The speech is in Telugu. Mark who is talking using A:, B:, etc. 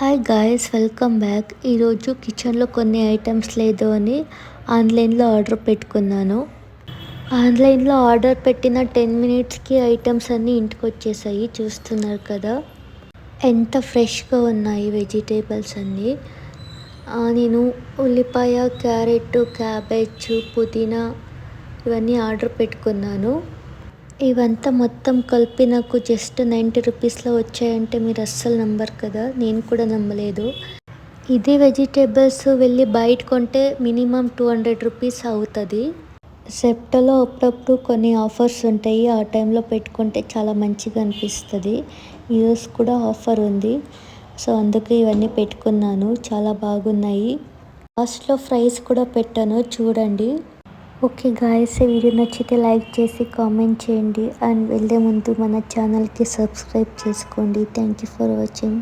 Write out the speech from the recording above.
A: Hi guys, welcome back. ఈరోజు కిచెన్లో కొన్ని ఐటమ్స్ లేదు అని ఆన్లైన్లో ఆర్డర్ పెట్టుకున్నాను. ఆన్లైన్లో ఆర్డర్ పెట్టిన 10 మినిట్స్కి ఐటమ్స్ అన్నీ ఇంటికి వచ్చేసాయి. చూస్తున్నారు కదా ఎంత ఫ్రెష్గా ఉన్నాయి వెజిటేబుల్స్ అన్నీ. నేను ఉల్లిపాయ, క్యారెట్, క్యాబేజ్, పుదీనా ఇవన్నీ ఆర్డర్ పెట్టుకున్నాను. ఇవంతా మొత్తం కలిపి నాకు జస్ట్ 90 రూపీస్లో వచ్చాయంటే మీరు అస్సలు నమ్మరు కదా. నేను కూడా నమ్మలేదు. ఇదే వెజిటేబుల్స్ వెళ్ళి బయట కొంటే మినిమం 200 రూపీస్ అవుతుంది. సెప్టోలో అప్పుడప్పుడు కొన్ని ఆఫర్స్ ఉంటాయి. ఆ టైంలో పెట్టుకుంటే చాలా మంచిగా అనిపిస్తుంది. ఈరోజు కూడా ఆఫర్ ఉంది. సో అందుకే ఇవన్నీ పెట్టుకున్నాను. చాలా బాగున్నాయి. లాస్ట్లో ఫ్రైస్ కూడా పెట్టాను, చూడండి. ఓకే గాయ్స్, ఈ వీడియో నచ్చితే లైక్ చేసి కామెంట్ చేయండి. అండ్ వెళ్ళే ముందు మన ఛానల్కి సబ్స్క్రైబ్ చేసుకోండి. Thank you for watching.